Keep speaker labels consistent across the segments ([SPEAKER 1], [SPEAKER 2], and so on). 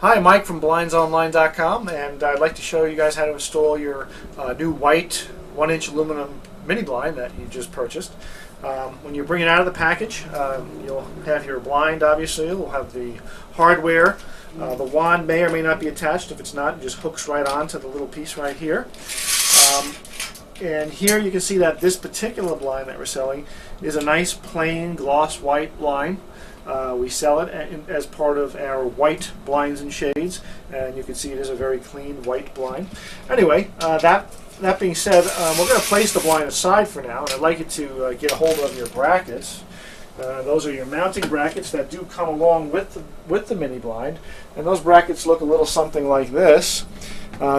[SPEAKER 1] Hi, Mike from BlindsOnline.com, and I'd like to show you guys how to install your new white 1-inch aluminum mini blind that you just purchased. When you bring it out of the package, you'll have your blind, obviously. It will have the hardware. The wand may or may not be attached. If it's not, it just hooks right onto the little piece right here. And here you can see that this particular blind that we're selling is a nice plain gloss white blind. We sell it as part of our white blinds and shades, and you can see it is a very clean white blind. Anyway, that being said, we're going to place the blind aside for now, and I'd like you to get a hold of your brackets. Those are your mounting brackets that do come along with the mini blind, and those brackets look a little something like this.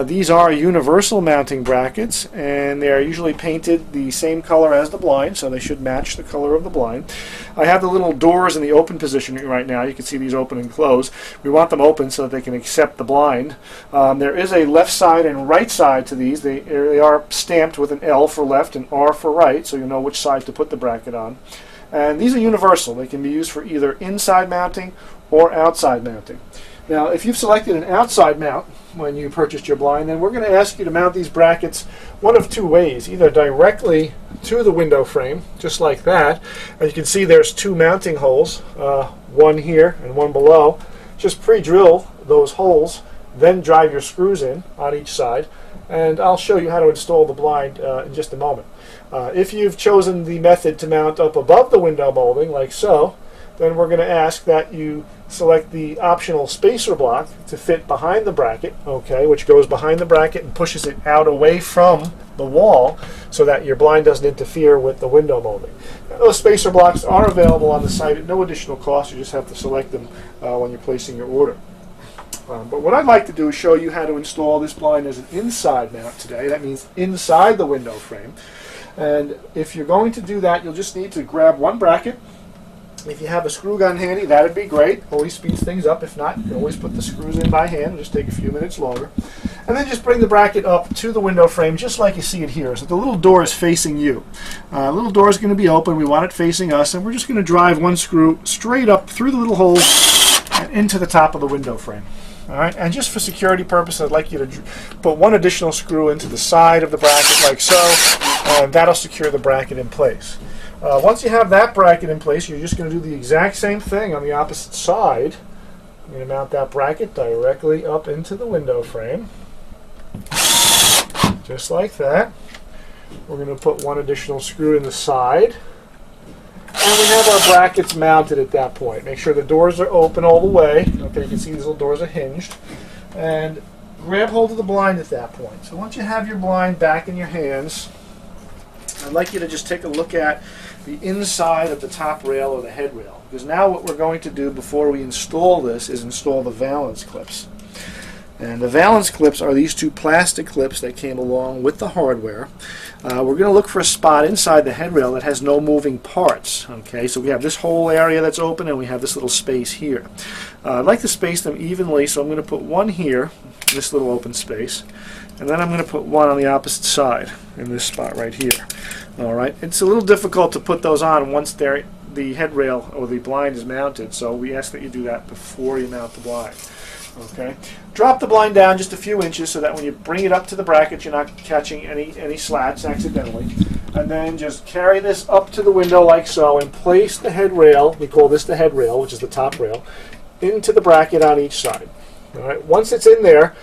[SPEAKER 1] These are universal mounting brackets, and they are usually painted the same color as the blind, so they should match the color of the blind. I have the little doors in the open position right now. You can see these open and close. We want them open so that they can accept the blind. There is a left side and right side to these. They are stamped with an L for left and R for right, so you know which side to put the bracket on. And these are universal. They can be used for either inside mounting or outside mounting. Now, if you've selected an outside mount when you purchased your blind, then we're going to ask you to mount these brackets one of two ways, either directly to the window frame, just like that. And you can see there's two mounting holes, one here and one below. Just pre-drill those holes, then drive your screws in on each side, and I'll show you how to install the blind in just a moment. If you've chosen the method to mount up above the window molding, like so, then we're going to ask that you select the optional spacer block to fit behind the bracket, okay, which goes behind the bracket and pushes it out away from the wall so that your blind doesn't interfere with the window molding. Now, those spacer blocks are available on the site at no additional cost. You just have to select them when you're placing your order. But what I'd like to do is show you how to install this blind as an inside mount today. That means inside the window frame. And if you're going to do that, you'll just need to grab one bracket. If you have a screw gun handy, that'd be great. Always speeds things up. If not, you can always put the screws in by hand. It'll just take a few minutes longer. And then just bring the bracket up to the window frame, just like you see it here. So the little door is facing you. The little door is going to be open. We want it facing us, and we're just going to drive one screw straight up through the little hole and into the top of the window frame. All right, and just for security purposes, I'd like you to put one additional screw into the side of the bracket, like so, and that'll secure the bracket in place. Once you have that bracket in place, you're just going to do the exact same thing on the opposite side. I'm going to mount that bracket directly up into the window frame, just like that. We're going to put one additional screw in the side, and we have our brackets mounted at that point. Make sure the doors are open all the way. Okay, you can see these little doors are hinged. And grab hold of the blind at that point. So once you have your blind back in your hands, I'd like you to just take a look at the inside of the top rail or the head rail. Because now what we're going to do before we install this is install the valance clips. And the valance clips are these two plastic clips that came along with the hardware. We're going to look for a spot inside the head rail that has no moving parts. Okay, so we have this whole area that's open, and we have this little space here. I'd like to space them evenly, so I'm going to put one here, this little open space, and then I'm going to put one on the opposite side in this spot right here. All right, it's a little difficult to put those on once the head rail or the blind is mounted, so we ask that you do that before you mount the blind. Okay, drop the blind down just a few inches so that when you bring it up to the bracket, you're not catching any slats accidentally. And then just carry this up to the window like so, and place the head rail, we call this the head rail, which is the top rail, into the bracket on each side. All right, once it's in there,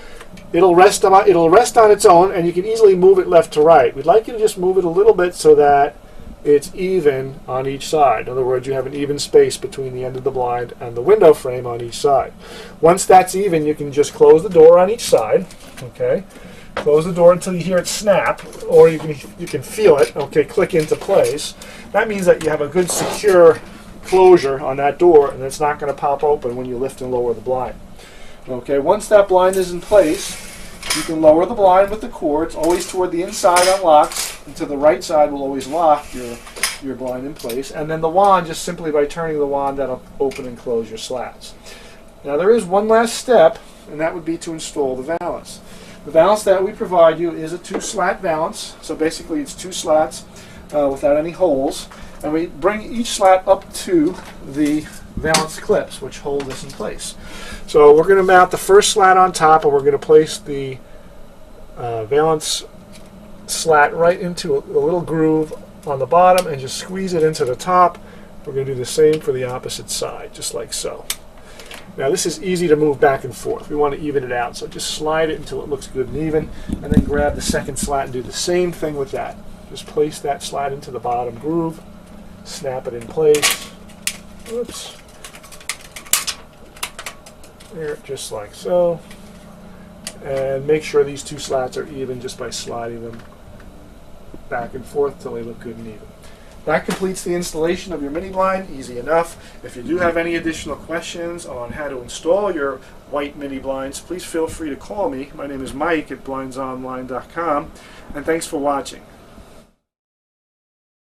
[SPEAKER 1] it'll rest on its own, and you can easily move it left to right. We'd like you to just move it a little bit so that it's even on each side. In other words, you have an even space between the end of the blind and the window frame on each side. Once that's even, you can just close the door on each side. Okay, close the door until you hear it snap, or you can feel it. Okay, click into place. That means that you have a good secure closure on that door, and it's not going to pop open when you lift and lower the blind. Okay, once that blind is in place, you can lower the blind with the cords, always toward the inside on locks, and to the right side will always lock your blind in place. And then the wand, just simply by turning the wand, that'll open and close your slats. Now there is one last step, and that would be to install the valance. The valance that we provide you is a 2-slat valance, so basically it's 2 slats without any holes. And we bring each slat up to the valance clips which hold this in place. So we're going to mount the first slat on top, and we're going to place the valance slat right into a little groove on the bottom and just squeeze it into the top. We're going to do the same for the opposite side, just like so. Now this is easy to move back and forth. We want to even it out, so just slide it until it looks good and even, and then grab the second slat and do the same thing with that. Just place that slat into the bottom groove, snap it in place. Oops. There, just like so. And make sure these two slats are even just by sliding them back and forth till they look good and even. That completes the installation of your mini blind. Easy enough. If you do have any additional questions on how to install your white mini blinds, please feel free to call me. My name is Mike at blindsonline.com, and thanks for watching.